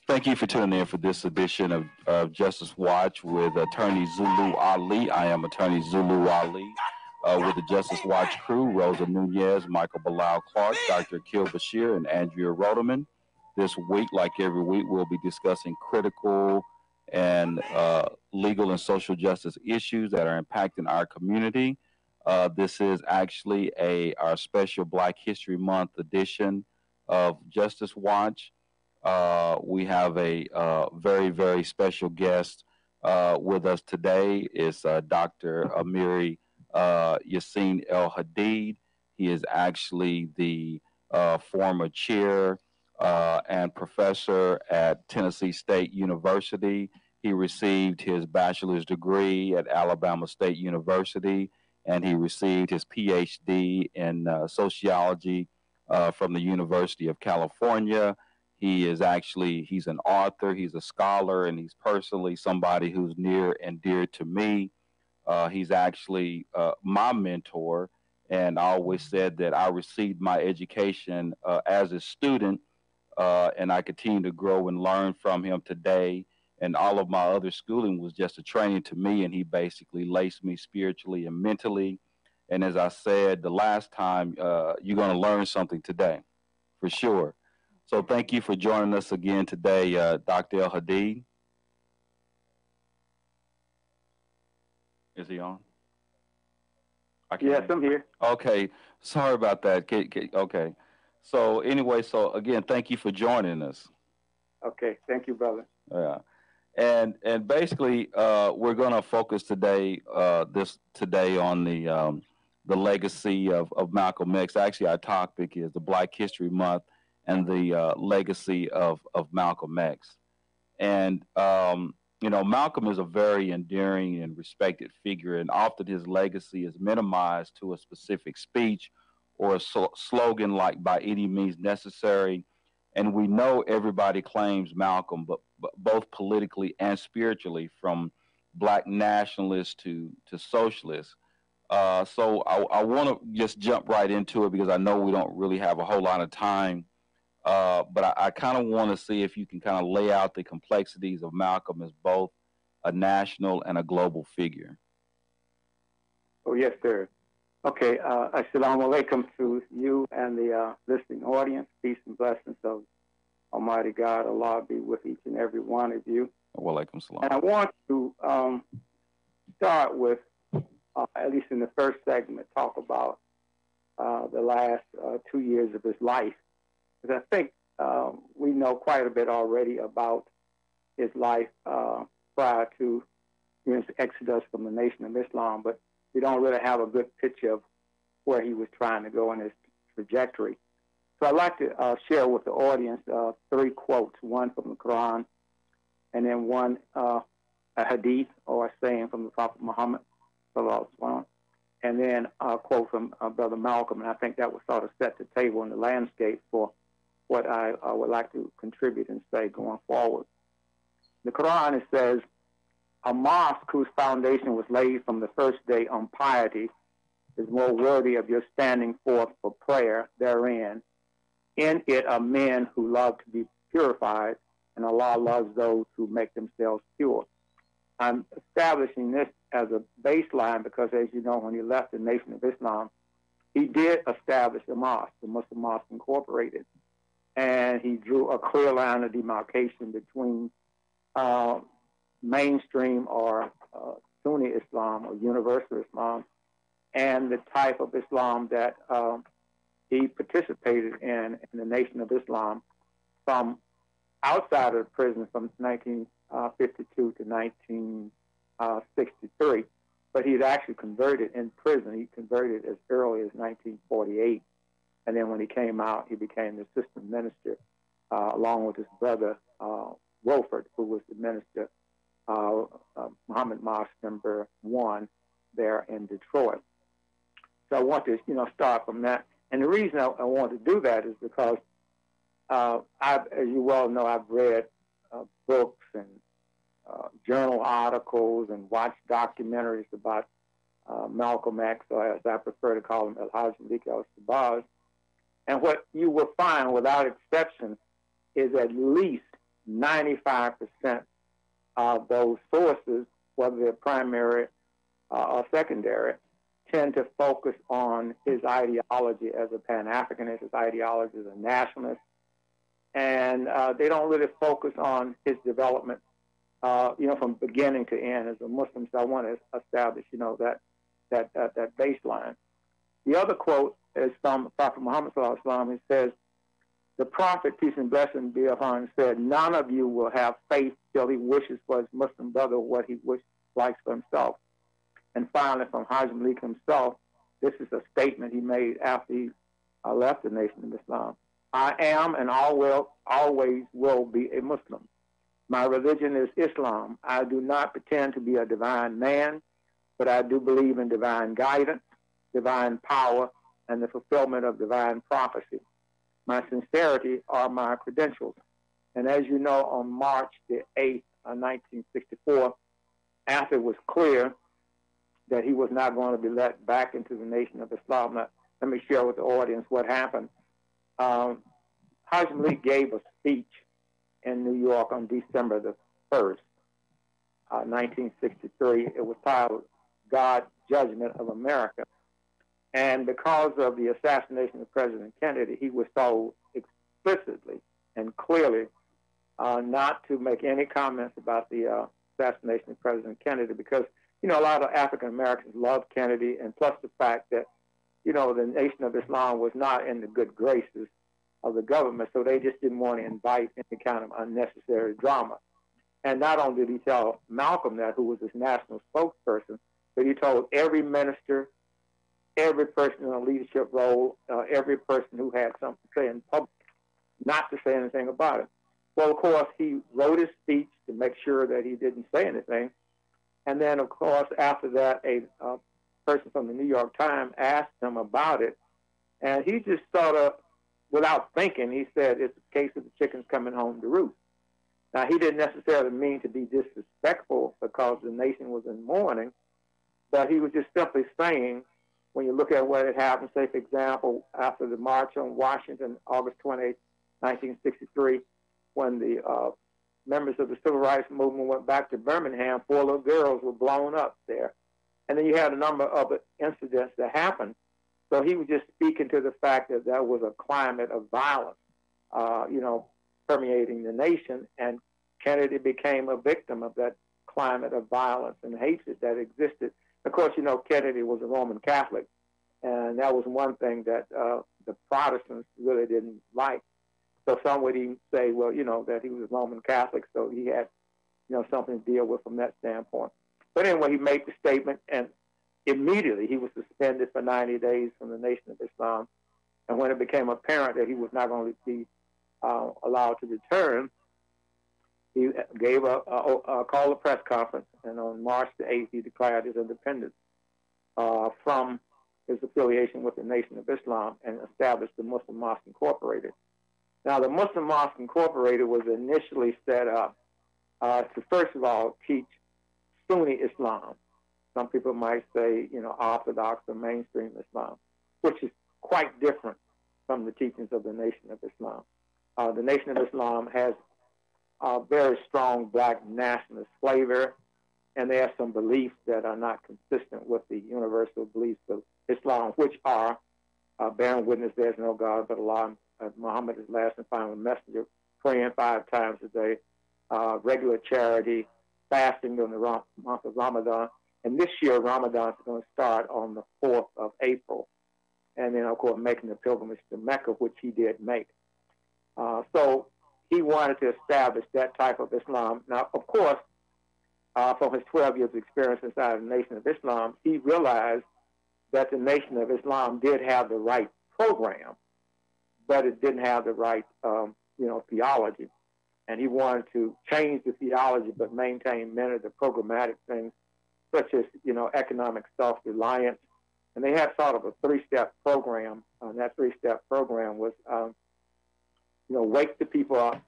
Thank you for tuning in for this edition of Justice Watch with Attorney Zulu Ali. I am Attorney Zulu Ali with the Justice Watch crew, Rosa Nunez, Michael Bilal Clark, Dr. Akil Bashir, and Andrea Roderman. This week, like every week, we'll be discussing critical and legal and social justice issues that are impacting our community. This is actually our special Black History Month edition of Justice Watch. We have a very, very special guest with us today. It's Dr. Amiri Yassin El Hadid. He is actually the former chair and professor at Tennessee State University. He received his bachelor's degree at Alabama State University, and he received his PhD in sociology from the University of California. He's an author, he's a scholar, and he's personally somebody who's near and dear to me. He's actually my mentor, and I always said that I received my education as a student, and I continue to grow and learn from him today. And all of my other schooling was just a training to me, and he basically laced me spiritually and mentally. And as I said the last time, you're going to learn something today, for sure. So thank you for joining us again today, Dr. El Hadid. Is he on? Yes, I'm here. Okay. Sorry about that. Okay. So anyway, again, thank you for joining us. Okay. Thank you, brother. Yeah. And basically, we're going to focus today on the legacy of Malcolm X. Actually, our topic is the Black History Month and the legacy of Malcolm X. And, Malcolm is a very endearing and respected figure, and often his legacy is minimized to a specific speech or a slogan like "by any means necessary." And we know everybody claims Malcolm, but both politically and spiritually, from Black nationalists to socialists. So I want to just jump right into it because I know we don't really have a whole lot of time. But I kind of want to see if you can kind of lay out the complexities of Malcolm as both a national and a global figure. Oh, yes, sir. Okay. Assalamu alaikum to you and the listening audience. Peace and blessings of Almighty God. Allah be with each and every one of you. Wa alaikum salam. And I want to start with, at least in the first segment, talk about the last 2 years of his life. Because I think we know quite a bit already about his life prior to his exodus from the Nation of Islam, but we don't really have a good picture of where he was trying to go in his trajectory. So I'd like to share with the audience 3 quotes, one from the Quran, and then one a hadith or a saying from the Prophet Muhammad, and then a quote from Brother Malcolm, and I think that would sort of set the table and the landscape for what I would like to contribute and say going forward. The Quran, it says, "A mosque whose foundation was laid from the first day on piety is more worthy of your standing forth for prayer therein. In it are men who love to be purified, and Allah loves those who make themselves pure." I'm establishing this as a baseline because, as you know, when he left the Nation of Islam, he did establish a mosque, the Muslim Mosque Incorporated, and he drew a clear line of demarcation between mainstream or Sunni Islam or universal Islam and the type of Islam that he participated in the Nation of Islam from outside of the prison from 1952 to 1963. But he had actually converted in prison. He converted as early as 1948. And then when he came out, he became the assistant minister along with his brother, Wilford, who was the minister, Muhammad Mosque number 1 there in Detroit. So I want to, start from that. And the reason I want to do that is because, as you well know, I've read books and journal articles and watched documentaries about Malcolm X, or as I prefer to call him, El-Hajj Malik al-Shabazz. And what you will find, without exception, is at least 95% of those sources, whether they're primary or secondary, tend to focus on his ideology as a Pan-Africanist, his ideology as a nationalist, and they don't really focus on his development, from beginning to end as a Muslim. So I want to establish, that baseline. The other quote is from Prophet Muhammad Sallallahu Alaihi Wasallam. He says, "The Prophet, peace and blessing be upon him, said, none of you will have faith till he wishes for his Muslim brother what he likes for himself." And finally, from Hajj Malik himself, this is a statement he made after he left the Nation of Islam. "I am and always will be a Muslim. My religion is Islam. I do not pretend to be a divine man, but I do believe in divine guidance, divine power, and the fulfillment of divine prophecy. My sincerity are my credentials." And as you know, on March the 8th, 1964, after it was clear that he was not going to be let back into the Nation of Islam. Now, let me share with the audience what happened. Hajj Malik gave a speech in New York on December the 1st, 1963. It was titled "God's Judgment of America." And because of the assassination of President Kennedy, he was told explicitly and clearly not to make any comments about the assassination of President Kennedy because, a lot of African Americans loved Kennedy, and plus the fact that, the Nation of Islam was not in the good graces of the government, so they just didn't want to invite any kind of unnecessary drama. And not only did he tell Malcolm that, who was his national spokesperson, but he told every minister, every person in a leadership role, every person who had something to say in public, not to say anything about it. Well, of course, he wrote his speech to make sure that he didn't say anything. And then, of course, after that, a person from the New York Times asked him about it. And he just sort of, without thinking, he said, "It's a case of the chickens coming home to roost." Now, he didn't necessarily mean to be disrespectful because the nation was in mourning, but he was just simply saying, when you look at what had happened, say, for example, after the March on Washington, August 28, 1963, when the members of the Civil Rights Movement went back to Birmingham, 4 little girls were blown up there. And then you had a number of other incidents that happened. So he was just speaking to the fact that there was a climate of violence, permeating the nation, and Kennedy became a victim of that climate of violence and hatred that existed. Of course, Kennedy was a Roman Catholic, and that was one thing that the Protestants really didn't like. So some would even say, well, that he was a Roman Catholic, so he had, something to deal with from that standpoint. But anyway, he made the statement, and immediately he was suspended for 90 days from the Nation of Islam. And when it became apparent that he was not going to be allowed to return, he gave called a press conference, and on March the 8th, he declared his independence from his affiliation with the Nation of Islam and established the Muslim Mosque Incorporated. Now, the Muslim Mosque Incorporated was initially set up to, first of all, teach Sunni Islam. Some people might say, Orthodox or mainstream Islam, which is quite different from the teachings of the Nation of Islam. The Nation of Islam has a very strong black nationalist flavor, and there are some beliefs that are not consistent with the universal beliefs of Islam, which are bearing witness there's no God but Allah, Muhammad is last and final messenger, praying 5 times a day, regular charity, fasting during the month of Ramadan. And this year, Ramadan is going to start on the 4th of April. And then, of course, making the pilgrimage to Mecca, which he did make. So he wanted to establish that type of Islam. Now, of course, from his 12 years of experience inside the Nation of Islam, he realized that the Nation of Islam did have the right program, but it didn't have the right, theology. And he wanted to change the theology, but maintain many of the programmatic things, such as, economic self-reliance. And they had sort of a 3-step program. And that 3-step program was, wake the people up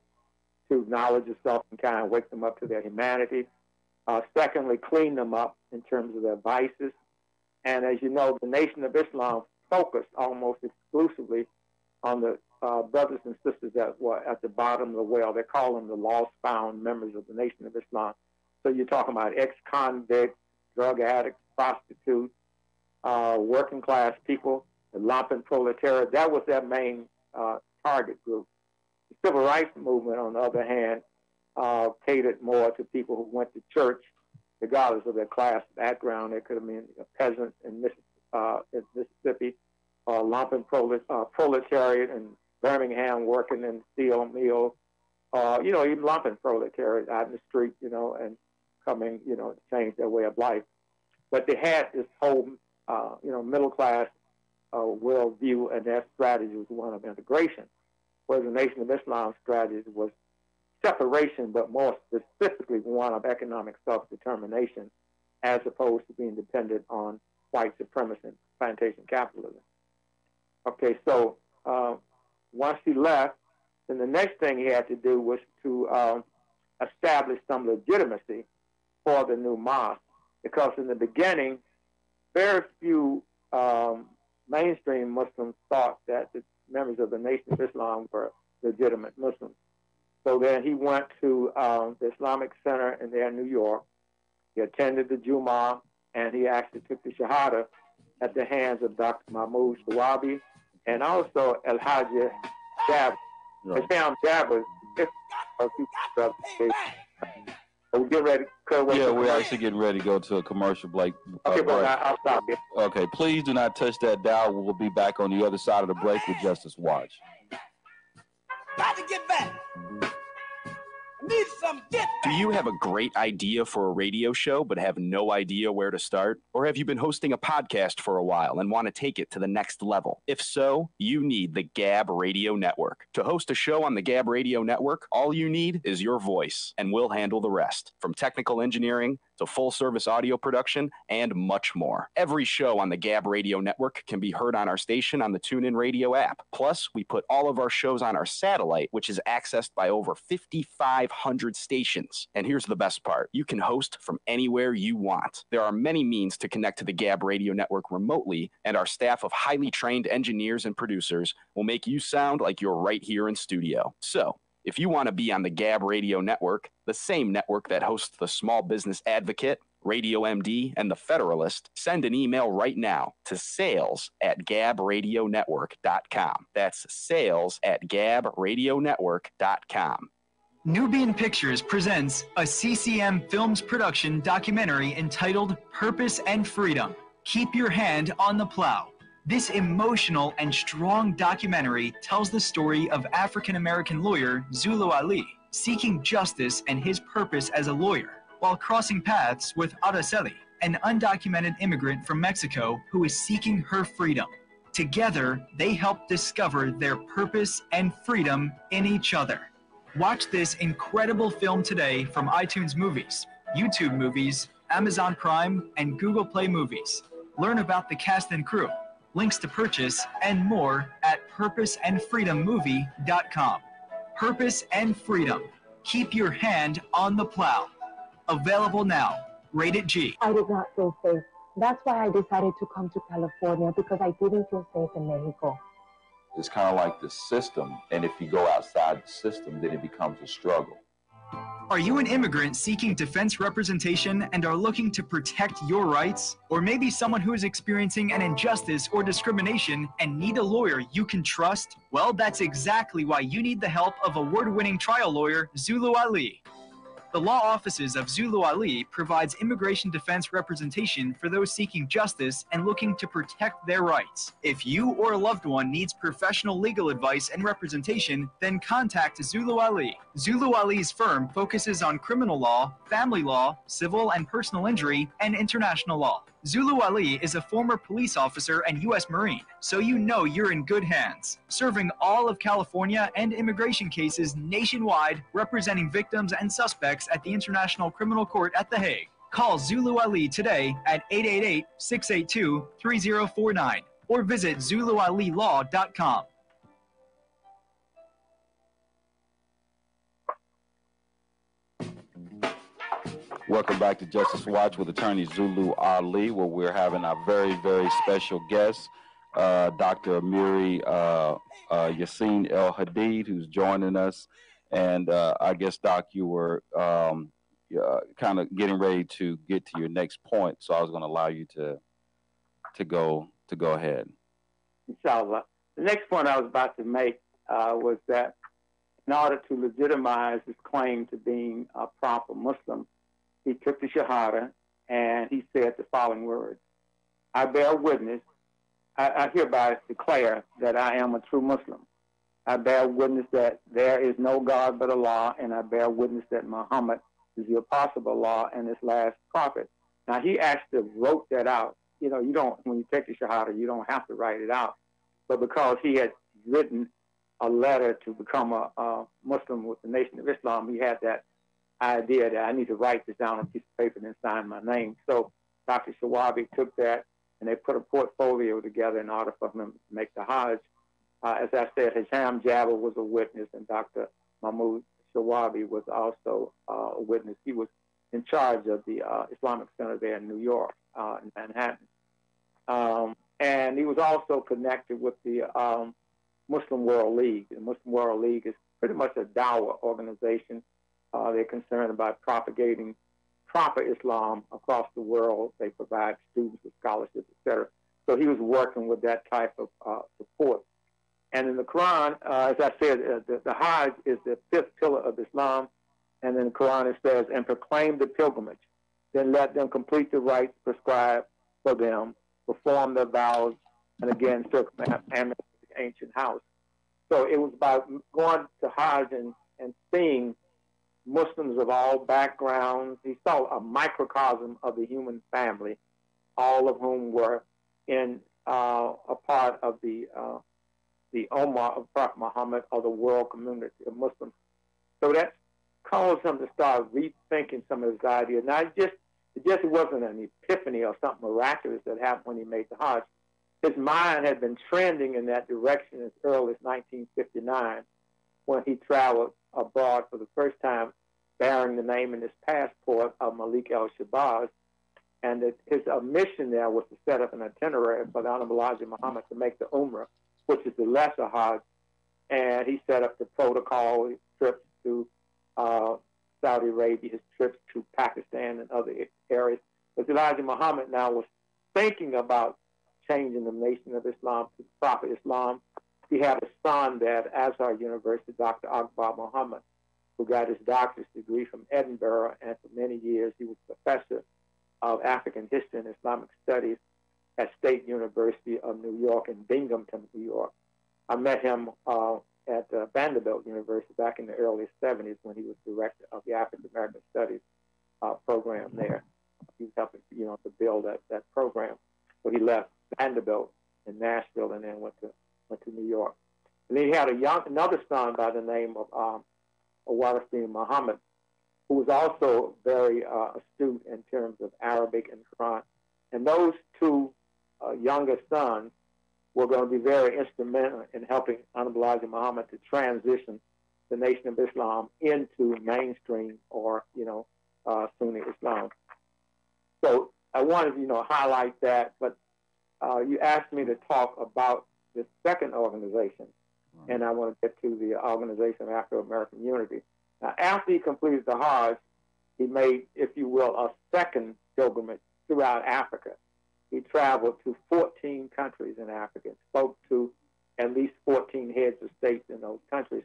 to knowledge of self and kind, wake them up to their humanity. Secondly, clean them up in terms of their vices. And as you know, the Nation of Islam focused almost exclusively on the brothers and sisters sisters that were at the bottom of the well. They call them the lost-found members of the Nation of Islam. So you're talking about ex-convicts, drug addicts, prostitutes, working-class people, the lumpen proletariat. That was their main target group. The civil rights movement, on the other hand, catered more to people who went to church, regardless of their class background. They could have been a peasant in Mississippi, lumpen proletariat in Birmingham working in steel mills, even lumpen proletariat out in the street, and coming, to change their way of life. But they had this whole, middle class worldview, and their strategy was one of integration, whereas the Nation of Islam's strategy was separation, but more specifically one of economic self-determination, as opposed to being dependent on white supremacy and plantation capitalism. Okay, so once he left, then the next thing he had to do was to establish some legitimacy for the new mosque, because in the beginning, very few mainstream Muslims thought that the members of the Nation of Islam were legitimate Muslims. So then he went to the Islamic Center in New York. He attended the Jummah, and he actually took the Shahada at the hands of Dr. Mahmoud Shawabi and also El Hajj Jab. Sam Jabba. We're getting ready to cut away. Yeah, we're actually getting ready to go to a commercial break. Okay, but I'll stop you. Okay, please do not touch that dial. We'll be back on the other side of the break with Justice Watch. Got to get back. Need some get back. Do you have a great idea for a radio show but have no idea where to start? Or have you been hosting a podcast for a while and want to take it to the next level? If so, you need the Gab Radio Network. To host a show on the Gab Radio Network, all you need is your voice, and we'll handle the rest. From technical engineering to full-service audio production and much more. Every show on the Gab Radio Network can be heard on our station on the TuneIn Radio app. Plus, we put all of our shows on our satellite, which is accessed by over 5,500 stations. And here's the best part. You can host from anywhere you want. There are many means to connect to the Gab Radio Network remotely, and our staff of highly trained engineers and producers will make you sound like you're right here in studio. So, if you want to be on the Gab Radio Network, the same network that hosts the Small Business Advocate, Radio MD, and The Federalist, send an email right now to sales@gabradionetwork.com. That's sales@gabradionetwork.com. Nubian Pictures presents a CCM Films production documentary entitled Purpose and Freedom. Keep your hand on the plow. This emotional and strong documentary tells the story of African-American lawyer Zulu Ali seeking justice and his purpose as a lawyer while crossing paths with Araceli, an undocumented immigrant from Mexico who is seeking her freedom. Together, they help discover their purpose and freedom in each other. Watch this incredible film today from iTunes Movies, YouTube Movies, Amazon Prime, and Google Play Movies. Learn about the cast and crew, links to purchase, and more at purposeandfreedommovie.com. Purpose and Freedom. Keep your hand on the plow. Available now. Rated G. I did not feel safe. That's why I decided to come to California, because I didn't feel safe in Mexico. It's kind of like the system, and if you go outside the system, then it becomes a struggle. Are you an immigrant seeking defense representation and are looking to protect your rights? Or maybe someone who is experiencing an injustice or discrimination and need a lawyer you can trust? Well, that's exactly why you need the help of award-winning trial lawyer Zulu Ali. The law offices of Zulu Ali provides immigration defense representation for those seeking justice and looking to protect their rights. If you or a loved one needs professional legal advice and representation, then contact Zulu Ali. Zulu Ali's firm focuses on criminal law, family law, civil and personal injury, and international law. Zulu Ali is a former police officer and U.S. Marine, so you know you're in good hands. Serving all of California and immigration cases nationwide, representing victims and suspects at the International Criminal Court at The Hague. Call Zulu Ali today at 888-682-3049 or visit ZuluAliLaw.com. Welcome back to Justice Watch with attorney Zulu Ali, where we're having our very, very special guest, Dr. Amiri Yassin El Hadid, who's joining us. And I guess, Doc, you were kind of getting ready to get to your next point, so I was going to allow you to go ahead. Inshallah. The next point I was about to make was that in order to legitimize his claim to being a proper Muslim, he took the Shahada and he said the following words: I bear witness, I hereby declare that I am a true Muslim. I bear witness that there is no God but Allah, and I bear witness that Muhammad is the apostle of Allah and his last prophet. Now, he actually wrote that out. You know, you don't, when you take the Shahada, you don't have to write it out. But because he had written a letter to become a Muslim with the Nation of Islam, he had that idea that I need to write this down on a piece of paper and then sign my name. So Dr. Shawabi took that and they put a portfolio together in order for him to make the Hajj. As I said, Hisham Jabber was a witness, and Dr. Mahmoud Shawabi was also a witness. He was in charge of the Islamic Center there in New York, in Manhattan. And he was also connected with the Muslim World League. The Muslim World League is pretty much a dawah organization. They're concerned about propagating proper Islam across the world. They provide students with scholarships, etc. So he was working with that type of support. And in the Quran, as I said, the Hajj is the fifth pillar of Islam. And in the Quran it says, and proclaim the pilgrimage. Then let them complete the rites prescribed for them, perform their vows, and again circumambulate the ancient house. So it was by going to Hajj and seeing Muslims of all backgrounds. He saw a microcosm of the human family, all of whom were in a part of the Ummah of Prophet Muhammad, or the world community of Muslims. So that caused him to start rethinking some of his ideas. Now, it just wasn't an epiphany or something miraculous that happened when he made the Hajj. His mind had been trending in that direction as early as 1959, when he traveled abroad for the first time, bearing the name in his passport of Malik al-Shabazz. And that his mission there was to set up an itinerary for the Honorable Elijah Muhammad to make the Umrah, which is the lesser Hajj. And he set up the protocol, his trips to Saudi Arabia, his trips to Pakistan and other areas. But Elijah Muhammad now was thinking about changing the Nation of Islam to proper Islam. He had a son there at Azhar University, Dr. Akbar Muhammad, who got his doctorate degree from Edinburgh, and for many years he was professor of African history and Islamic studies at State University of New York in Binghamton, New York. I met him at Vanderbilt University back in the early 70s when he was director of the African American Studies program there. He was helping, to build that program. So he left Vanderbilt in Nashville and then went to New York. And then he had another son by the name of Warathin Muhammad, who was also very astute in terms of Arabic and Quran. And those two younger sons were going to be very instrumental in helping Honorable Elijah Muhammad to transition the Nation of Islam into mainstream or, Sunni Islam. So I wanted to, highlight that, but you asked me to talk about the second organization, and I want to get to the Organization of Afro-American Unity. Now, after he completed the Hajj, he made, if you will, a second pilgrimage throughout Africa. He traveled to 14 countries in Africa and spoke to at least 14 heads of states in those countries.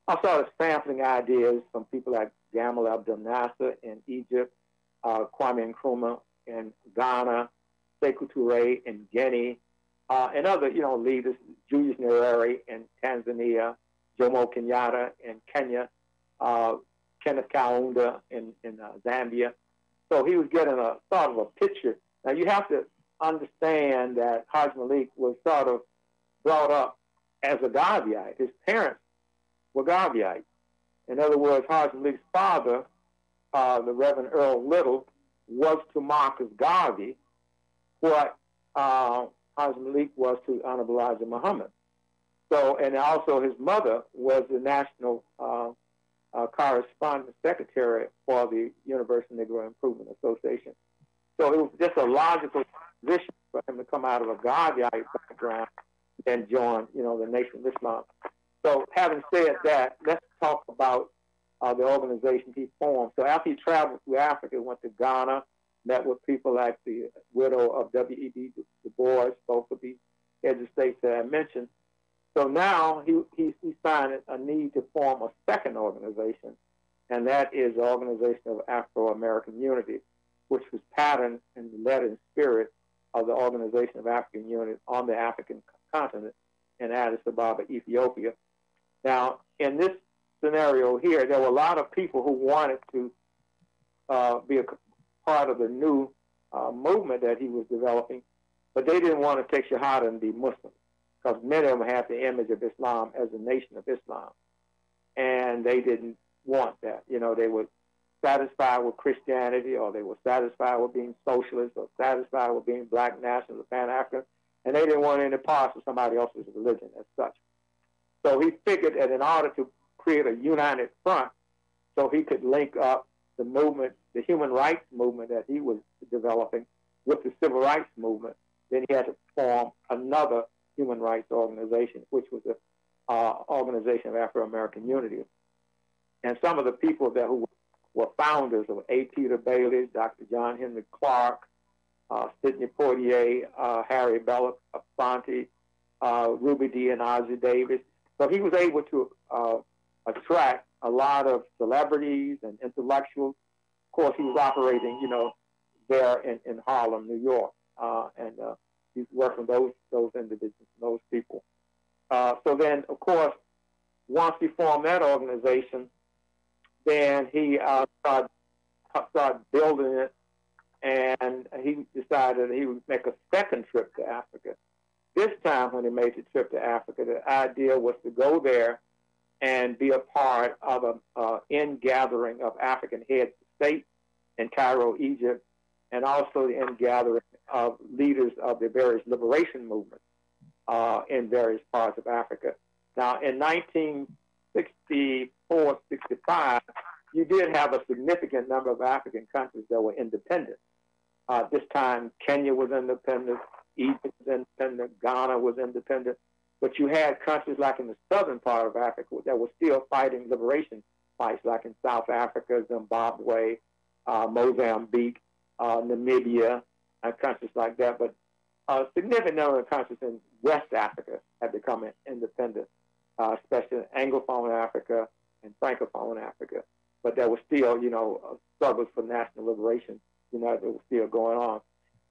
I started sampling ideas from people like Gamal Abdel Nasser in Egypt, Kwame Nkrumah in Ghana, Sekou Touré in Guinea, and other, leaders, Julius Nyerere in Tanzania, Jomo Kenyatta in Kenya, Kenneth Kaunda in Zambia. So he was getting a sort of a picture. Now you have to understand that Hajj Malik was sort of brought up as a Garveyite. His parents were Garveyites. In other words, Hajj Malik's father, the Reverend Earl Little, was to Marcus Garvey what Hajj Malik was to Honorable Elijah Muhammad. So, and also his mother was the national correspondent secretary for the Universal Negro Improvement Association. So it was just a logical position for him to come out of a Ghaznavi background and join, the Nation of Islam. So having said that, let's talk about the organization he formed. So after he traveled through Africa, he went to Ghana, met with people like the widow of W.E.B. Du Bois, both of the heads of states that I mentioned. So now he signed a need to form a second organization, and that is the Organization of Afro-American Unity, which was patterned and led in spirit of the Organization of African Unity on the African continent in Addis Ababa, Ethiopia. Now, in this scenario here, there were a lot of people who wanted to be a part of the new movement that he was developing, but they didn't want to take Shahada and be Muslim, because many of them had the image of Islam as a nation of Islam, and they didn't want that. They were satisfied with Christianity, or they were satisfied with being socialist, or satisfied with being black nationals or Pan-African, and they didn't want any parts of somebody else's religion as such. So he figured that in order to create a united front, so he could link up the movement, the human rights movement that he was developing, with the civil rights movement, then he had to form another human rights organization, which was the Organization of Afro-American Unity. And some of the people who were founders of A. Peter Bailey, Dr. John Henry Clark, Sidney Poitier, Harry Belafonte, Ruby Dee, and Ozzie Davis. So he was able to attract a lot of celebrities and intellectuals. Of course, he was operating, there in Harlem, New York, and he's working with those individuals, those people. So then, of course, once he formed that organization, then he started building it, and he decided that he would make a second trip to Africa. This time, when he made the trip to Africa, the idea was to go there and be a part of an ingathering of African heads of state in Cairo, Egypt, and also the ingathering of leaders of the various liberation movements in various parts of Africa. Now, in 1964, 65, you did have a significant number of African countries that were independent. This time, Kenya was independent, Egypt was independent, Ghana was independent, but you had countries like in the southern part of Africa that were still fighting liberation fights, like in South Africa, Zimbabwe, Mozambique, Namibia, and countries like that. But a significant number of countries in West Africa had become independent, especially Anglophone Africa and Francophone Africa. But there were still, struggles for national liberation, that were still going on.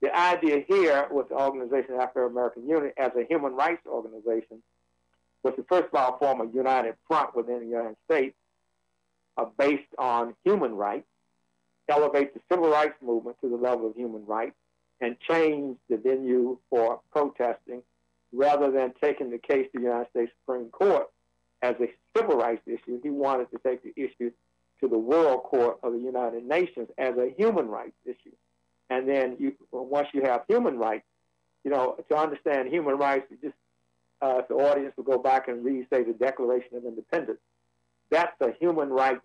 The idea here with the Organization of Afro-American Unity as a human rights organization was to first of all form a united front within the United States based on human rights, elevate the civil rights movement to the level of human rights, and change the venue for protesting rather than taking the case to the United States Supreme Court as a civil rights issue. He wanted to take the issue to the World Court of the United Nations as a human rights issue. And then once you have human rights, to understand human rights, if the audience will go back and read, say, the Declaration of Independence, that's a human rights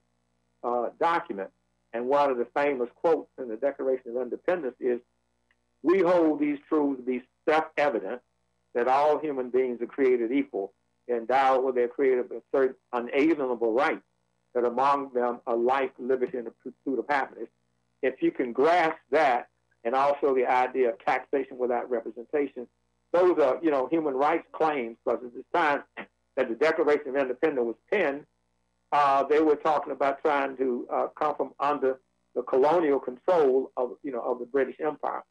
document. And one of the famous quotes in the Declaration of Independence is, "We hold these truths to be self-evident, that all human beings are created equal, endowed with their creative and certain unalienable rights, that among them are life, liberty, and the pursuit of happiness." If you can grasp that, and also the idea of taxation without representation, those are, human rights claims, because at the time that the Declaration of Independence was penned, they were talking about trying to come from under the colonial control of, of the British Empire.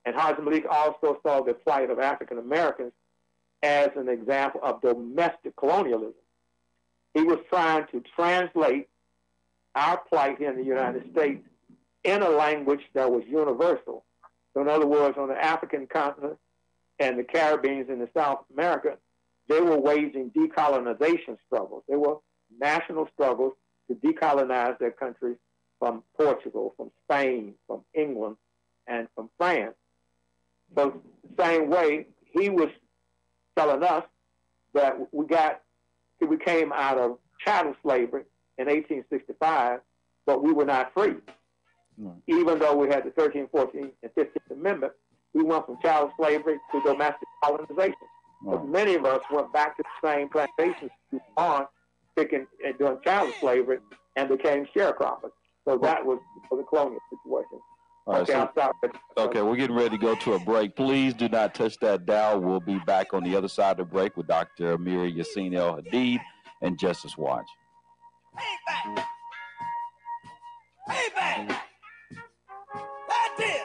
And Haji Malik also saw the plight of African Americans as an example of domestic colonialism. He was trying to translate our plight here in the United States in a language that was universal. So in other words, on the African continent and the Caribbeans in the South America, they were waging decolonization struggles. They were national struggles to decolonize their countries from Portugal, from Spain, from England, and from France. So the same way, he was telling us that we came out of chattel slavery in 1865, but we were not free. Even though we had the 13th, 14th, and 15th Amendment, we went from child slavery to domestic colonization. But many of us went back to the same plantations on picking and doing child slavery and became sharecroppers. So that was the colonial situation. All right, okay, so, I'll stop. Okay, we're getting ready to go to a break. Please do not touch that dial. We'll be back on the other side of the break with Dr. Amir Yassin El Hadid and Justice Watch. Payback! Payback! That is!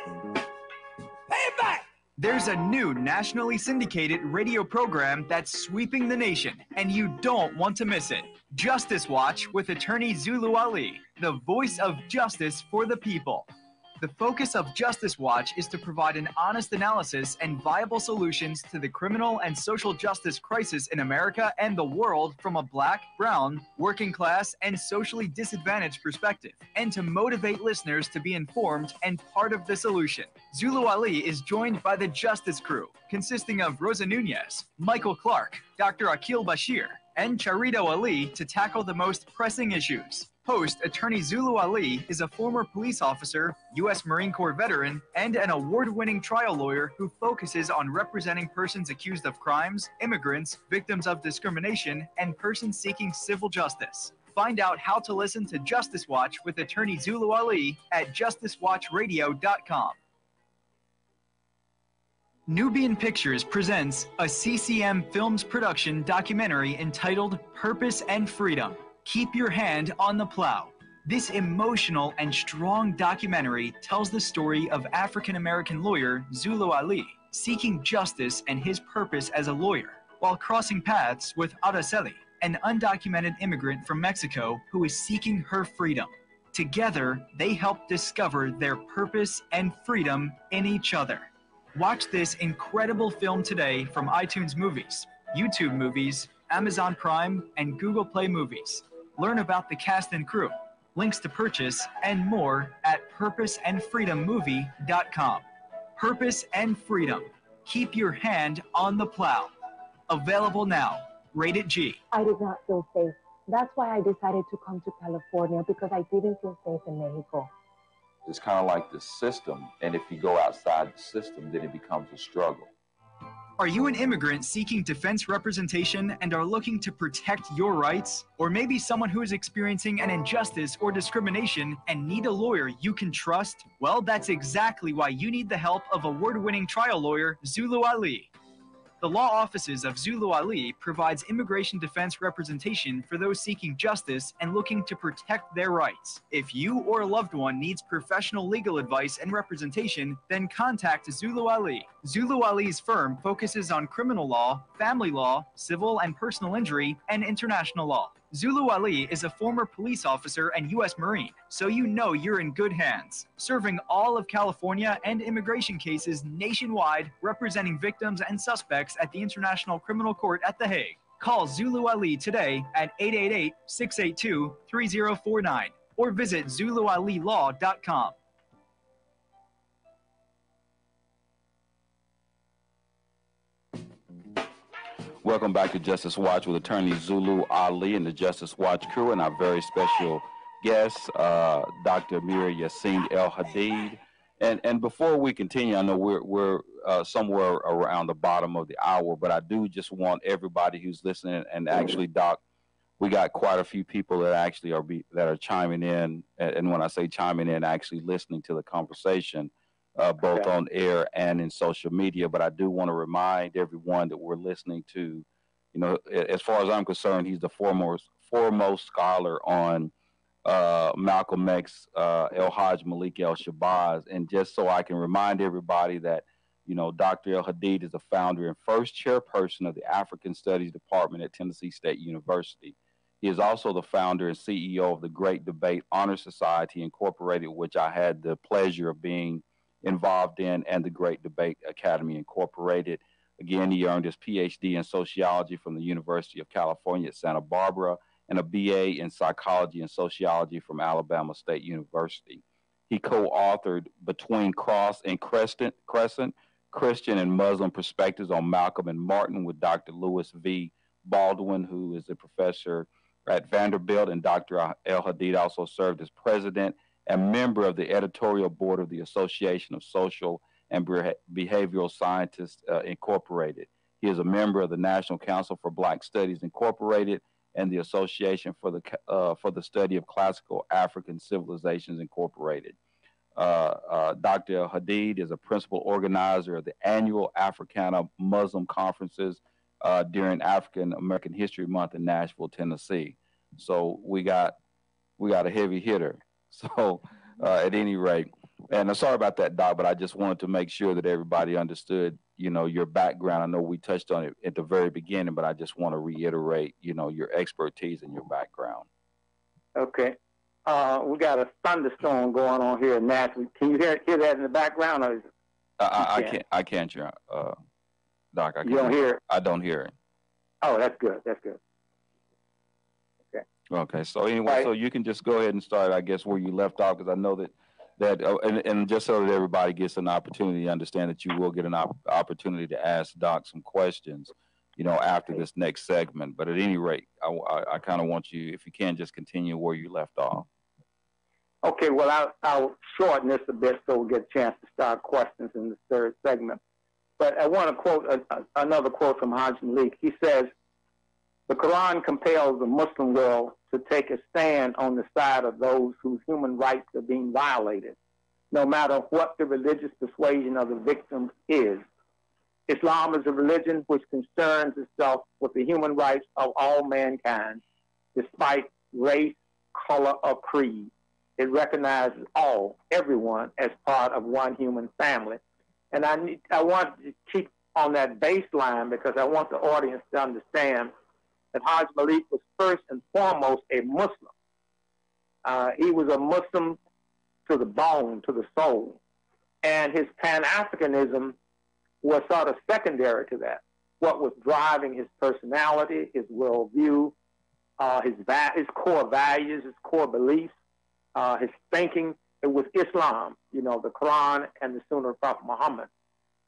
Payback! There's a new nationally syndicated radio program that's sweeping the nation, and you don't want to miss it. Justice Watch with attorney Zulu Ali, the voice of justice for the people. The focus of Justice Watch is to provide an honest analysis and viable solutions to the criminal and social justice crisis in America and the world from a Black, brown, working class, and socially disadvantaged perspective, and to motivate listeners to be informed and part of the solution. Zulu Ali is joined by the Justice Crew, consisting of Rosa Nunez, Michael Clark, Dr. Akil Bashir, and Charito Ali to tackle the most pressing issues. Host attorney Zulu Ali is a former police officer, U.S. Marine Corps veteran, and an award-winning trial lawyer who focuses on representing persons accused of crimes, immigrants, victims of discrimination, and persons seeking civil justice. Find out how to listen to Justice Watch with attorney Zulu Ali at justicewatchradio.com. Nubian Pictures presents a CCM Films production documentary entitled Purpose and Freedom. Keep Your Hand on the Plow. This emotional and strong documentary tells the story of African-American lawyer Zulu Ali seeking justice and his purpose as a lawyer while crossing paths with Araceli, an undocumented immigrant from Mexico who is seeking her freedom. Together, they help discover their purpose and freedom in each other. Watch this incredible film today from iTunes Movies, YouTube Movies, Amazon Prime, and Google Play Movies. Learn about the cast and crew, links to purchase, and more at purposeandfreedommovie.com. Purpose and Freedom. Keep your hand on the plow. Available now. Rated G. I did not feel safe. That's why I decided to come to California, because I didn't feel safe in Mexico. It's kind of like the system, and if you go outside the system, then it becomes a struggle. Are you an immigrant seeking defense representation and are looking to protect your rights? Or maybe someone who is experiencing an injustice or discrimination and need a lawyer you can trust? Well, that's exactly why you need the help of award-winning trial lawyer Zulu Ali. The law offices of Zulu Ali provides immigration defense representation for those seeking justice and looking to protect their rights. If you or a loved one needs professional legal advice and representation, then contact Zulu Ali. Zulu Ali's firm focuses on criminal law, family law, civil and personal injury, and international law. Zulu Ali is a former police officer and U.S. Marine, so you know you're in good hands, serving all of California and immigration cases nationwide, representing victims and suspects at the International Criminal Court at The Hague. Call Zulu Ali today at 888-682-3049 or visit ZuluAliLaw.com. Welcome back to Justice Watch with attorney Zulu Ali and the Justice Watch crew and our very special guest, Dr. Amir Yassin El Hadid. And before we continue, I know we're somewhere around the bottom of the hour, but I do just want everybody who's listening, and actually, Doc, we got quite a few people that actually are chiming in, and when I say chiming in, actually listening to the conversation. Both on air and in social media. But I do want to remind everyone that we're listening to, as far as I'm concerned, he's the foremost scholar on Malcolm X, El Hajj Malik El Shabazz. And just so I can remind everybody that, Dr. El Hadid is the founder and first chairperson of the African Studies Department at Tennessee State University. He is also the founder and CEO of the Great Debate Honor Society Incorporated, which I had the pleasure of being involved in, and the Great Debate Academy Incorporated. Again, he earned his PhD in sociology from the University of California at Santa Barbara and a BA in psychology and sociology from Alabama State University. He co-authored Between Cross and Crescent, Christian and Muslim Perspectives on Malcolm and Martin with Dr. Lewis V. Baldwin, who is a professor at Vanderbilt, and Dr. El Hadid also served as president and member of the editorial board of the Association of Social and Behavioral Scientists Incorporated. He is a member of the National Council for Black Studies Incorporated and the Association for the Study of Classical African Civilizations Incorporated. Dr. Hadid is a principal organizer of the annual Africana Muslim conferences during African American History Month in Nashville, Tennessee. So we got a heavy hitter. So at any rate, and I'm sorry about that, Doc, but I just wanted to make sure that everybody understood, your background. I know we touched on it at the very beginning, but I just want to reiterate, your expertise and your background. Okay. We got a thunderstorm going on here in Nashville. Can you hear that in the background? Or I can't, Doc. I can't. You don't hear it? I don't hear it. Oh, that's good. That's good. Okay. Okay. So anyway, so you can just go ahead and start, I guess, where you left off, because I know that and just so that everybody gets an opportunity to understand that you will get an opportunity to ask Doc some questions, after this next segment. But at any rate, I kind of want you, if you can, just continue where you left off. Okay, well, I'll shorten this a bit so we'll get a chance to start questions in the third segment. But I want to quote another quote from Hajj Malik. He says, "The Quran compels the Muslim world to take a stand on the side of those whose human rights are being violated, no matter what the religious persuasion of the victim is. Islam is a religion which concerns itself with the human rights of all mankind, despite race, color, or creed. It recognizes everyone, as part of one human family." And I want to keep on that baseline because I want the audience to understand that Hajj Malik was first and foremost a Muslim. He was a Muslim to the bone, to the soul. And his Pan-Africanism was sort of secondary to that. What was driving his personality, his worldview, his core values, his core beliefs, his thinking, it was Islam, the Quran and the Sunnah of Prophet Muhammad.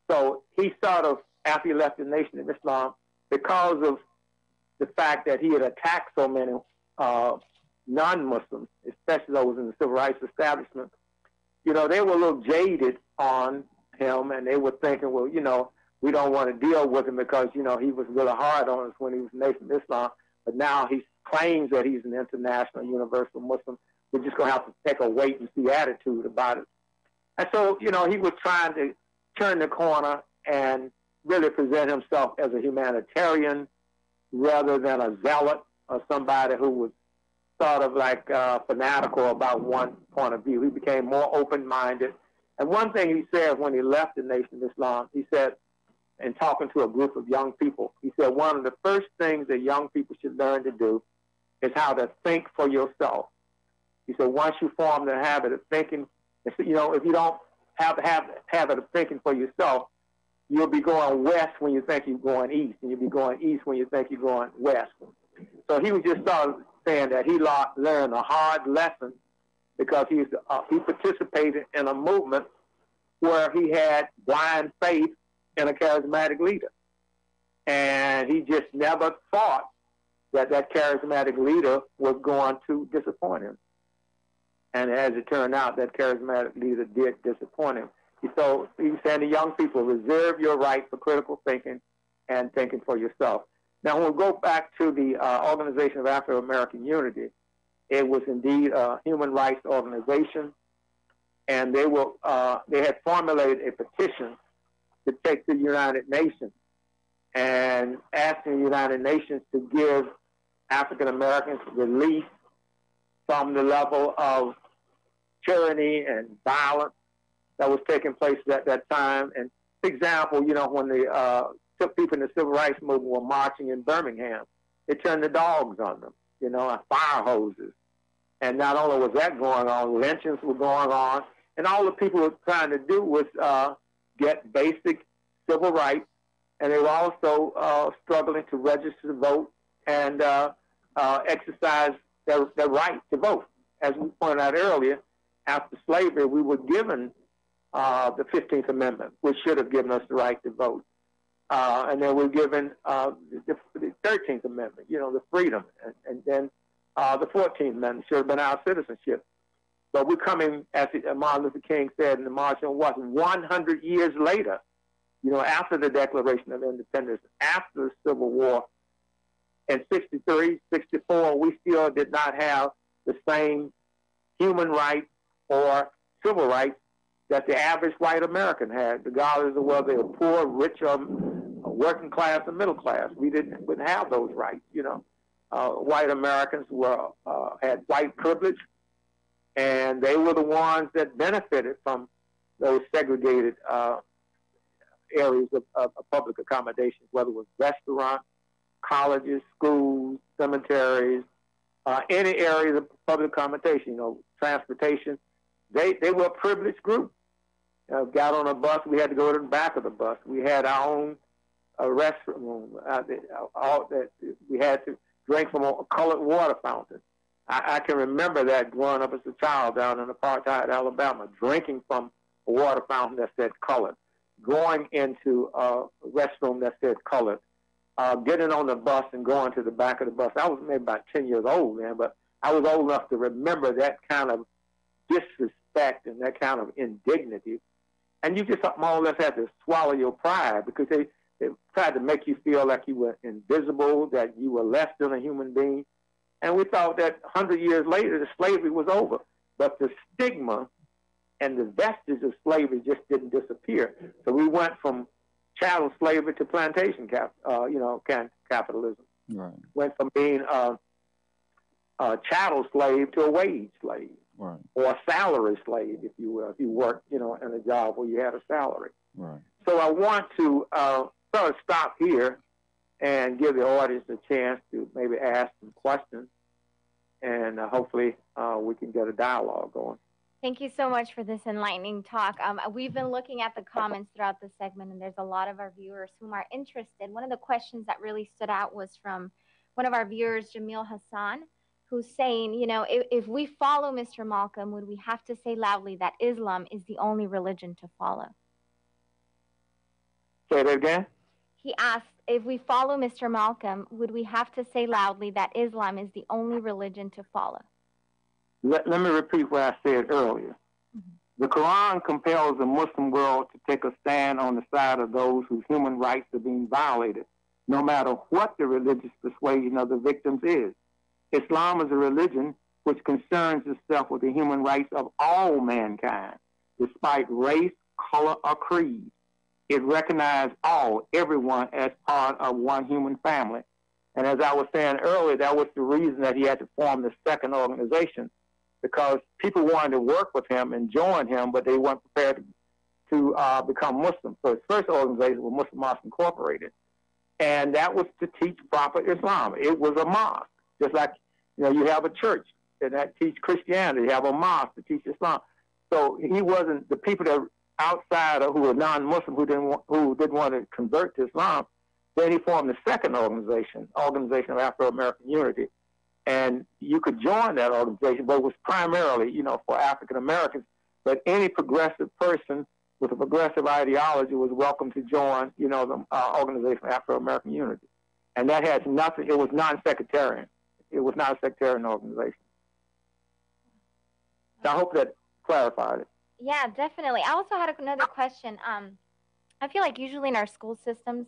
So he sort of, after he left the Nation of Islam, because of the fact that he had attacked so many non-Muslims, especially those in the civil rights establishment, they were a little jaded on him, and they were thinking, well, we don't want to deal with him because, he was really hard on us when he was Nation of Islam, but now he claims that he's an international universal Muslim. We're just going to have to take a wait-and-see attitude about it. And so, he was trying to turn the corner and really present himself as a humanitarian rather than a zealot or somebody who was sort of like fanatical about one point of view. He became more open-minded. And one thing he said when he left the Nation of Islam, he said, in talking to a group of young people, he said, one of the first things that young people should learn to do is how to think for yourself. He said, once you form the habit of thinking, if you don't have the habit of thinking for yourself, you'll be going west when you think you're going east, and you'll be going east when you think you're going west. So he was just sort of saying that he learned a hard lesson because he participated in a movement where he had blind faith in a charismatic leader. And he just never thought that charismatic leader was going to disappoint him. And as it turned out, that charismatic leader did disappoint him. So he was saying to young people, reserve your right for critical thinking and thinking for yourself. Now, when we go back to the Organization of Afro-American Unity, it was indeed a human rights organization, and they had formulated a petition to take to the United Nations and asking the United Nations to give African Americans relief from the level of tyranny and violence that was taking place at that time. And for example, when the people in the civil rights movement were marching in Birmingham, they turned the dogs on them, fire hoses. And not only was that going on, lynchings were going on, and all the people were trying to do was get basic civil rights, and they were also struggling to register to vote and exercise their right to vote. As we pointed out earlier, after slavery, we were given the 15th Amendment, which should have given us the right to vote. And then we're given the 13th Amendment, the freedom. And then the 14th Amendment should have been our citizenship. But we're coming, as Martin Luther King said in the March on Washington, 100 years later, after the Declaration of Independence, after the Civil War, in 63, 64, we still did not have the same human rights or civil rights that the average white American had, regardless of whether they were poor, rich, or working class or middle class. We wouldn't have those rights, White Americans had white privilege, and they were the ones that benefited from those segregated areas of public accommodations, whether it was restaurants, colleges, schools, cemeteries, any areas of public accommodation, transportation. They were a privileged group. Got on a bus, we had to go to the back of the bus. We had our own restroom. We had to drink from a colored water fountain. I can remember that growing up as a child down in apartheid Alabama, drinking from a water fountain that said colored, going into a restroom that said colored, getting on the bus and going to the back of the bus. I was maybe about 10 years old then, but I was old enough to remember that kind of disrespect and that kind of indignity. And you just more or less had to swallow your pride, because they tried to make you feel like you were invisible, that you were less than a human being. And we thought that 100 years later, the slavery was over. But the stigma and the vestiges of slavery just didn't disappear. So we went from chattel slavery to plantation capitalism. Right. Went from being a chattel slave to a wage slave. Right. Or a salary slave, if you will, if you worked, in a job where you had a salary. Right. So I want to sort of stop here and give the audience a chance to maybe ask some questions, and hopefully we can get a dialogue going. Thank you so much for this enlightening talk. We've been looking at the comments throughout the segment, and there's a lot of our viewers whom are interested. One of the questions that really stood out was from one of our viewers, Jamil Hassan, who's saying, if we follow Mr. Malcolm, would we have to say loudly that Islam is the only religion to follow? Say that again? He asked, if we follow Mr. Malcolm, would we have to say loudly that Islam is the only religion to follow? Let me repeat what I said earlier. Mm-hmm. The Quran compels the Muslim world to take a stand on the side of those whose human rights are being violated, no matter what the religious persuasion of the victims is. Islam is a religion which concerns itself with the human rights of all mankind, despite race, color, or creed. It recognizes everyone as part of one human family. And as I was saying earlier, that was the reason that he had to form the second organization, because people wanted to work with him and join him, but they weren't prepared to become Muslim. So his first organization was Muslim Mosque Incorporated. And that was to teach proper Islam. It was a mosque, just like you have a church that teach Christianity. You have a mosque to teach Islam. So he wasn't the people that outside who were non-Muslim who didn't want to convert to Islam. Then he formed the second organization of Afro-American Unity, and you could join that organization, but it was primarily for African Americans. But any progressive person with a progressive ideology was welcome to join the organization of Afro-American Unity, and that has nothing. It was non-sectarian. It was not a sectarian organization. So I hope that clarified it. Yeah, definitely. I also had another question. I feel like usually in our school systems,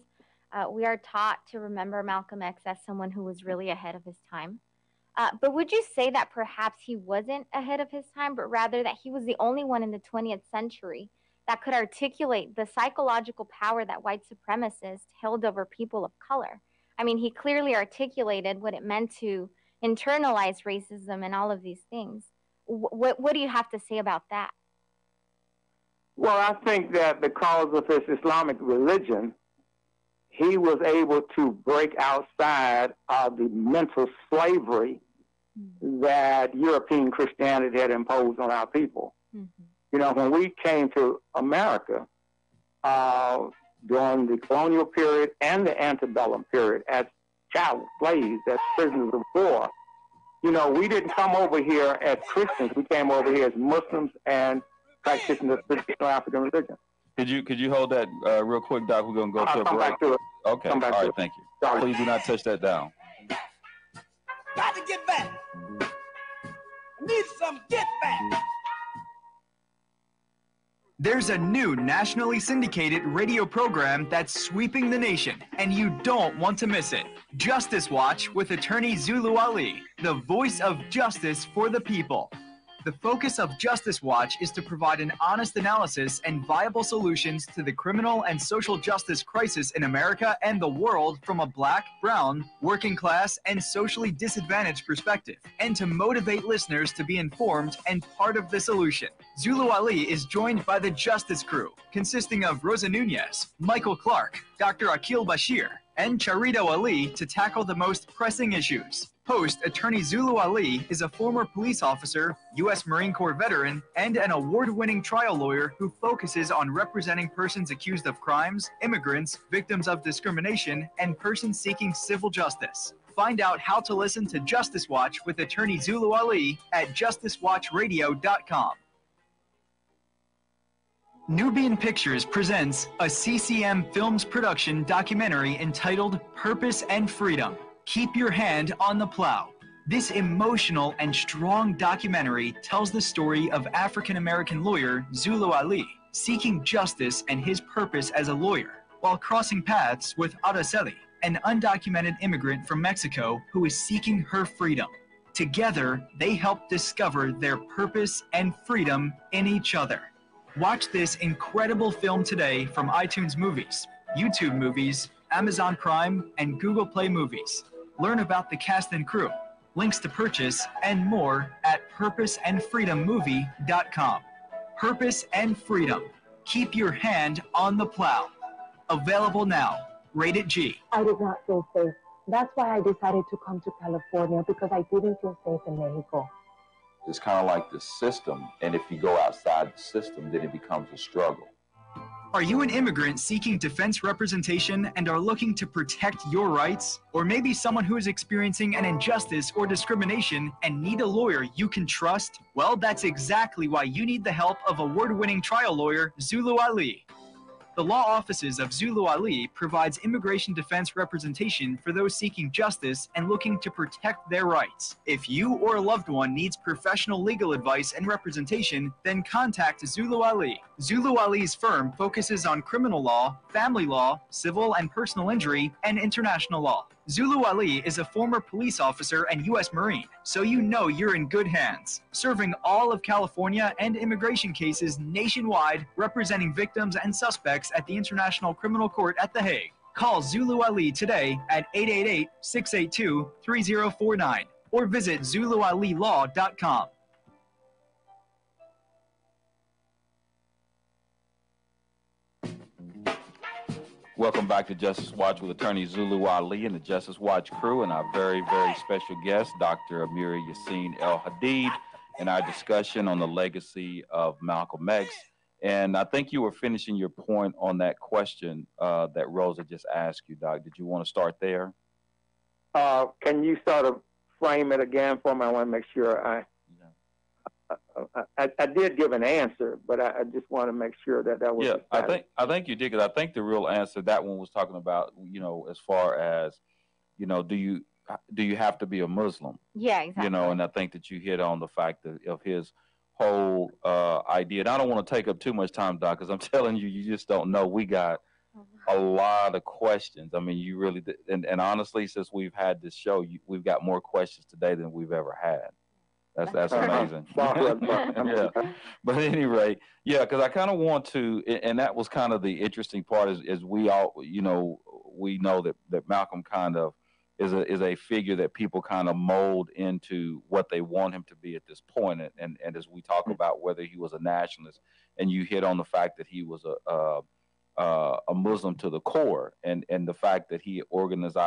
we are taught to remember Malcolm X as someone who was really ahead of his time. But would you say that perhaps he wasn't ahead of his time, but rather that he was the only one in the 20th century that could articulate the psychological power that white supremacists held over people of color? I mean, he clearly articulated what it meant to internalize racism and all of these things. What do you have to say about that? Well, I think that because of his Islamic religion, he was able to break outside of the mental slavery that European Christianity had imposed on our people. Mm-hmm. When we came to America during the colonial period and the antebellum period as chattel slaves, as prisoners of war, we didn't come over here as Christians. We came over here as Muslims and practicing the traditional African religion. Could you hold that real quick, Doc? We're going to go to a break. Back to it. Okay. All right. Thank you. Sorry. Please do not touch that down. Got to get back. I need some get back. There's a new nationally syndicated radio program that's sweeping the nation, and you don't want to miss it. Justice Watch with attorney Zulu Ali, the voice of justice for the people. The focus of Justice Watch is to provide an honest analysis and viable solutions to the criminal and social justice crisis in America and the world from a Black, brown, working class, and socially disadvantaged perspective, and to motivate listeners to be informed and part of the solution. Zulu Ali is joined by the Justice Crew, consisting of Rosa Nunez, Michael Clark, Dr. Akil Bashir, and Charito Ali to tackle the most pressing issues. Host attorney Zulu Ali is a former police officer, U.S. Marine Corps veteran, and an award-winning trial lawyer who focuses on representing persons accused of crimes, immigrants, victims of discrimination, and persons seeking civil justice. Find out how to listen to Justice Watch with attorney Zulu Ali at justicewatchradio.com. Nubian Pictures presents a CCM Films production documentary entitled Purpose and Freedom. Keep your hand on the plow. This emotional and strong documentary tells the story of African-American lawyer Zulu Ali seeking justice and his purpose as a lawyer while crossing paths with Araceli, an undocumented immigrant from Mexico who is seeking her freedom. Together, they help discover their purpose and freedom in each other. Watch this incredible film today from iTunes Movies, YouTube Movies, Amazon Prime, and Google Play Movies. Learn about the cast and crew, links to purchase, and more at purposeandfreedommovie.com. Purpose and Freedom. Keep your hand on the plow. Available now. Rated G. I did not feel safe. That's why I decided to come to California, because I didn't feel safe in Mexico. It's kind of like the system, and if you go outside the system, then it becomes a struggle. Are you an immigrant seeking defense representation and are looking to protect your rights? Or maybe someone who is experiencing an injustice or discrimination and need a lawyer you can trust? Well, that's exactly why you need the help of award-winning trial lawyer Zulu Ali. The law offices of Zulu Ali provides immigration defense representation for those seeking justice and looking to protect their rights. If you or a loved one needs professional legal advice and representation, then contact Zulu Ali. Zulu Ali's firm focuses on criminal law, family law, civil and personal injury, and international law. Zulu Ali is a former police officer and U.S. Marine, so you know you're in good hands, serving all of California and immigration cases nationwide, representing victims and suspects at the International Criminal Court at The Hague. Call Zulu Ali today at 888-682-3049 or visit ZuluAliLaw.com. Welcome back to Justice Watch with attorney Zulu Ali and the Justice Watch crew and our very, very special guest, Dr. Amiri Yassin El-Hadid, and our discussion on the legacy of Malcolm X. And I think you were finishing your point on that question that Rosa just asked you, Doc. Did you want to start there? Can you sort of frame it again for me? I want to make sure I did give an answer, but I just want to make sure that was. Yeah, I think you did. Because I think the real answer, that one was talking about, as far as, do you have to be a Muslim? Yeah, exactly. And I think that you hit on the fact of his whole idea. And I don't want to take up too much time, Doc, because I'm telling you, you just don't know. We got a lot of questions. I mean, you really did. And honestly, since we've had this show, we've got more questions today than we've ever had. That's amazing. Yeah. But at any rate, because I kind of want to, and that was kind of the interesting part is we all, we know that Malcolm kind of is a figure that people kind of mold into what they want him to be at this point. And as we talk about whether he was a nationalist, and you hit on the fact that he was a Muslim to the core, and the fact that he organized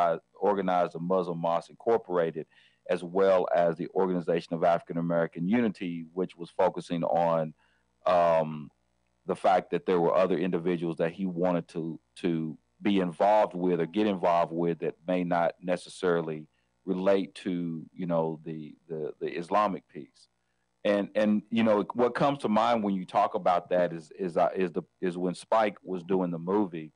a Muslim Mosque Incorporated, as well as the Organization of African American Unity, which was focusing on the fact that there were other individuals that he wanted to be involved with or get involved with that may not necessarily relate to the Islamic piece. And what comes to mind when you talk about that is when Spike was doing the movie.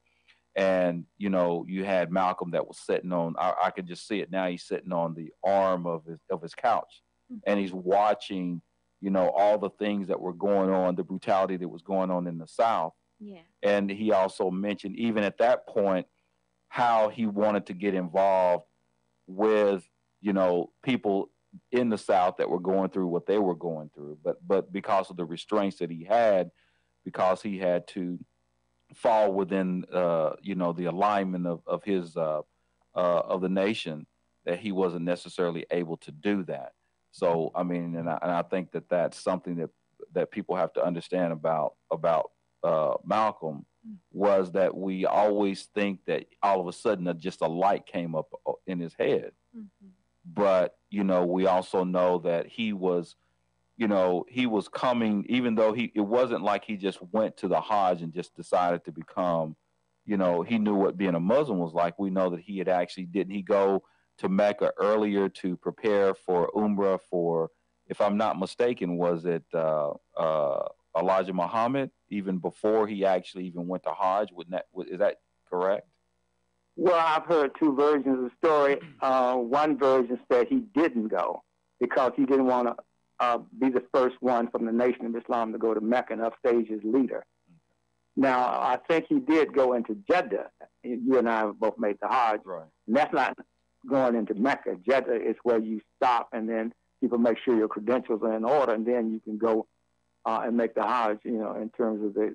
And, you had Malcolm that was sitting on, I could just see it now, he's sitting on the arm of his couch, and he's watching, you know, all the things that were going on, the brutality that was going on in the South. Yeah. And he also mentioned, even at that point, how he wanted to get involved with, you know, people in the South that were going through what they were going through. But because of the restraints that he had, because he had to fall within, you know, the alignment of his, of the nation, that he wasn't necessarily able to do that. So, I mean, and I think that that's something that people have to understand about Malcolm, was that we always think that all of a sudden just a light came up in his head. Mm-hmm. But, you know, we also know that he was, you know, he was coming, even though it wasn't like he just went to the Hajj and just decided to become, you know, he knew what being a Muslim was like. We know that he had actually, didn't he go to Mecca earlier to prepare for Umrah for, if I'm not mistaken, was it Elijah Muhammad, even before he actually even went to Hajj? Is that correct? Well, I've heard two versions of the story. One version said he didn't go because he didn't want to be the first one from the Nation of Islam to go to Mecca and upstage his leader. Now, I think he did go into Jeddah. You and I have both made the Hajj. Right. And that's not going into Mecca. Jeddah is where you stop, and then people make sure your credentials are in order, and then you can go and make the Hajj, you know, in terms of the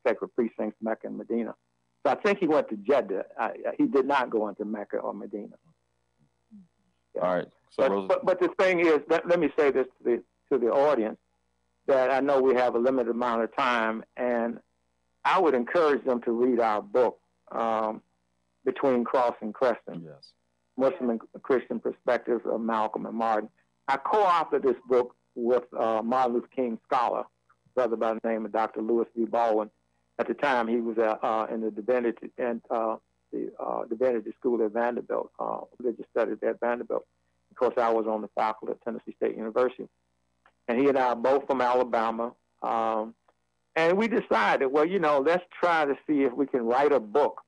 sacred precincts, Mecca and Medina. So I think he went to Jeddah. He did not go into Mecca or Medina. Yeah. All right. So but the thing is, let me say this to the audience, that I know we have a limited amount of time, and I would encourage them to read our book, Between Cross and Crescent, yes, Muslim and Christian Perspectives of Malcolm and Martin. I co-authored this book with Martin Luther King scholar, brother by the name of Dr. Lewis V. Baldwin. At the time, he was in the divinity school at Vanderbilt, religious studies at Vanderbilt. Of course, I was on the faculty at Tennessee State University. And he and I are both from Alabama. And we decided, well, you know, let's try to see if we can write a book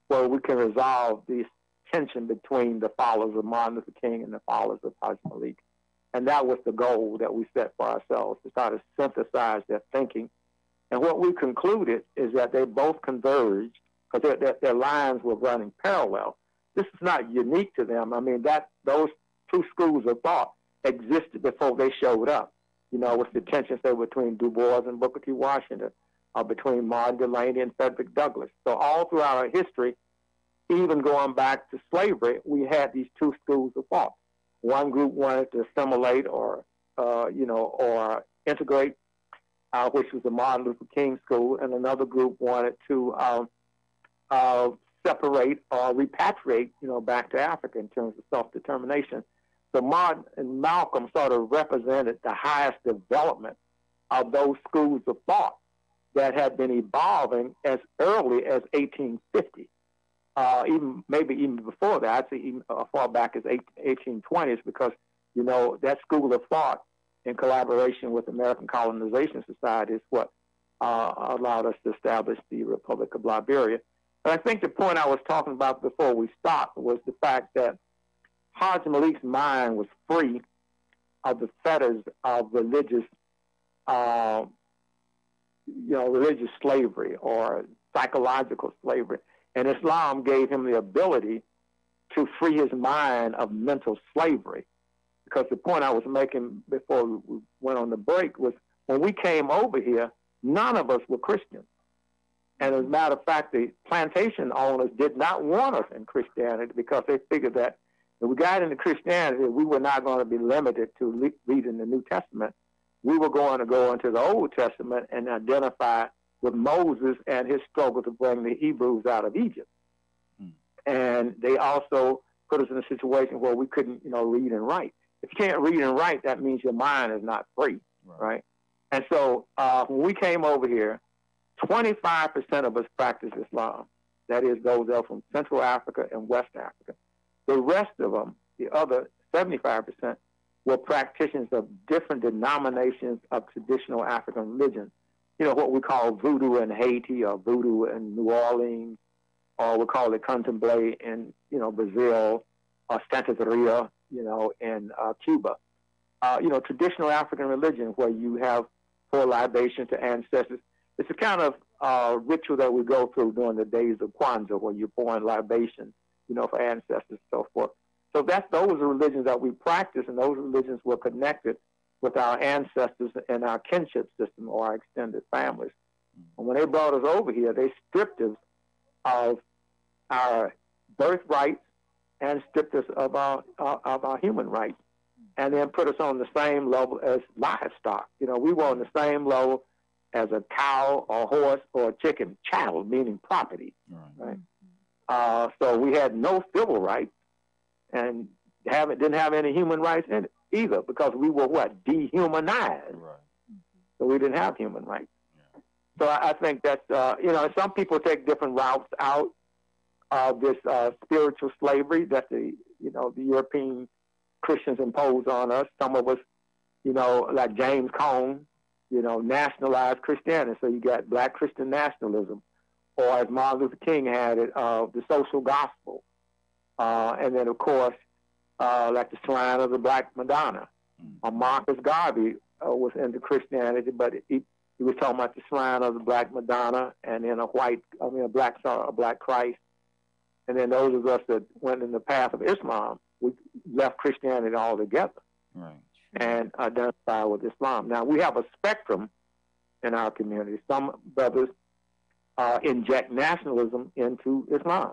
where we can resolve this tension between the followers of Martin Luther King and the followers of Hajj Malik. And that was the goal that we set for ourselves, to try to synthesize their thinking. And what we concluded is that they both converged, because their lines were running parallel. This is not unique to them. I mean, those two schools of thought existed before they showed up. You know, with the tensions there between Du Bois and Booker T. Washington, between Martin Delany and Frederick Douglass. So all throughout our history, even going back to slavery, we had these two schools of thought. One group wanted to assimilate or integrate, which was the Martin Luther King school, and another group wanted to separate or repatriate, you know, back to Africa in terms of self-determination. So Martin and Malcolm sort of represented the highest development of those schools of thought that had been evolving as early as 1850. Maybe even before that, I'd say even far back as 1820s, because, you know, that school of thought in collaboration with American Colonization Society is what allowed us to establish the Republic of Liberia. But I think the point I was talking about before we stopped was the fact that Hajj Malik's mind was free of the fetters of religious slavery or psychological slavery. And Islam gave him the ability to free his mind of mental slavery. Because the point I was making before we went on the break was, when we came over here, none of us were Christians. And as a matter of fact, the plantation owners did not want us in Christianity, because they figured that if we got into Christianity, we were not going to be limited to reading the New Testament. We were going to go into the Old Testament and identify with Moses and his struggle to bring the Hebrews out of Egypt. And they also put us in a situation where we couldn't, you know, read and write. If you can't read and write, that means your mind is not free, right? And so when we came over here, 25% of us practice Islam. That is, those are from Central Africa and West Africa. The rest of them, the other 75%, were practitioners of different denominations of traditional African religion. You know, what we call voodoo in Haiti, or voodoo in New Orleans, or we call it candomblé in, you know, Brazil, or Santeria, you know, in Cuba. traditional African religion where you have pour libation to ancestors. It's a kind of ritual that we go through during the days of Kwanzaa, where you're pouring libation, for ancestors and so forth. So those are religions that we practice, and those religions were connected with our ancestors and our kinship system or our extended families. And when they brought us over here, they stripped us of our birthrights and stripped us of our human rights, and then put us on the same level as livestock. We were on the same level as a cow or horse or a chicken, chattel, meaning property. Right? So we had no civil rights and didn't have any human rights in it either, because we were dehumanized. Right. So we didn't have human rights. Yeah. So I think that, some people take different routes out of this spiritual slavery that the European Christians impose on us. Some of us, like James Cone, nationalized Christianity. So you got black Christian nationalism, or as Martin Luther King had it, the social gospel. And then, of course, like the Shrine of the Black Madonna. Marcus Garvey was into Christianity, but he was talking about the Shrine of the Black Madonna, and then a black Christ. And then those of us that went in the path of Islam, we left Christianity altogether, right, and identify with Islam. Now, we have a spectrum in our community. Some brothers inject nationalism into Islam,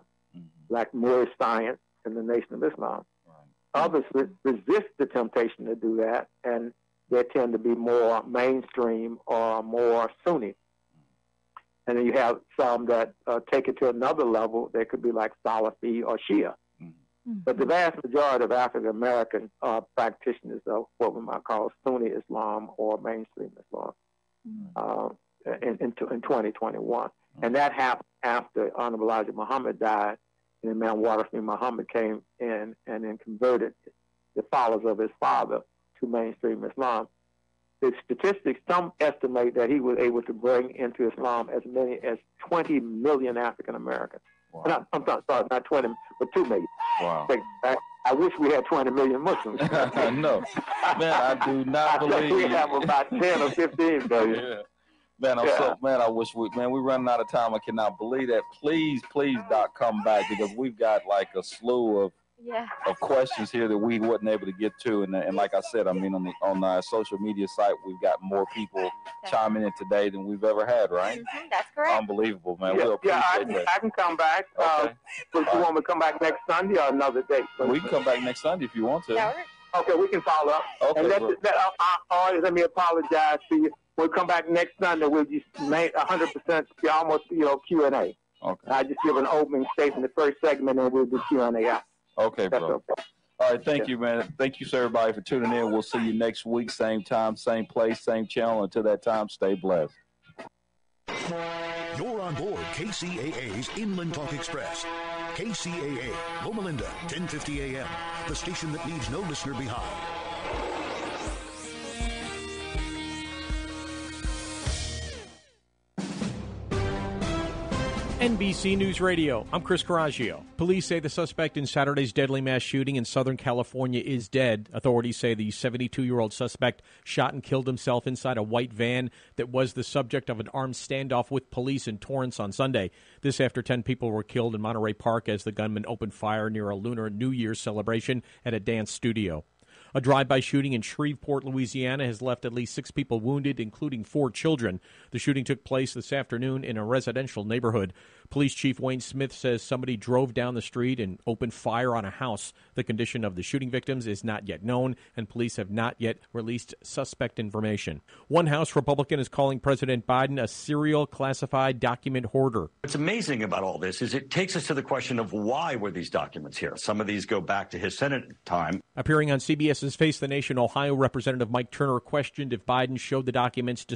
like Moorish science and the Nation of Islam. Right. Others resist the temptation to do that, and they tend to be more mainstream or more Sunni. And then you have some that take it to another level. They could be like Salafi or Shia. Mm-hmm. But the vast majority of African American practitioners of what we might call Sunni Islam or mainstream Islam in 2021. Mm-hmm. And that happened after Honorable Elijah Muhammad died, and then Imam Waterfield Muhammad came in and then converted the followers of his father to mainstream Islam. The statistics, some estimate that he was able to bring into Islam as many as 20 million African Americans. Wow. I'm sorry, not 20, but 2 million. Wow. I wish we had 20 million Muslims. No. Man, I do not believe we have about 10 or 15 million. Yeah. Man, I wish we running out of time. I cannot believe that. Please, Doc, come back, because we've got like a slew of questions here that we wasn't able to get to, and like I said, I mean, on our social media site, we've got more people chiming in today than we've ever had, right? Mm-hmm, that's correct. Unbelievable, man. We'll appreciate that. I can come back. Okay. But you want me to come back next Sunday or another day? We can come back next Sunday if you want to. Okay, we can follow up. Okay, and let me apologize to you. We'll come back next Sunday. We'll just make 100% almost Q&A. Okay. I just give an opening statement the first segment, and we'll do Q&A out. Okay, bro. Okay. All right, thank you, man. Thank you, sir, everybody, for tuning in. We'll see you next week, same time, same place, same channel. Until that time, stay blessed. You're on board KCAA's Inland Talk Express. KCAA, Loma Linda, 1050 AM, the station that leaves no listener behind. NBC News Radio, I'm Chris Coraggio. Police say the suspect in Saturday's deadly mass shooting in Southern California is dead. Authorities say the 72-year-old suspect shot and killed himself inside a white van that was the subject of an armed standoff with police in Torrance on Sunday. This after 10 people were killed in Monterey Park as the gunman opened fire near a Lunar New Year celebration at a dance studio. A drive-by shooting in Shreveport, Louisiana, has left at least 6 people wounded, including 4 children. The shooting took place this afternoon in a residential neighborhood. Police Chief Wayne Smith says somebody drove down the street and opened fire on a house. The condition of the shooting victims is not yet known, and police have not yet released suspect information. One House Republican is calling President Biden a serial classified document hoarder. What's amazing about all this is it takes us to the question of why were these documents here? Some of these go back to his Senate time. Appearing on CBS's Face the Nation, Ohio Representative Mike Turner questioned if Biden showed the documents to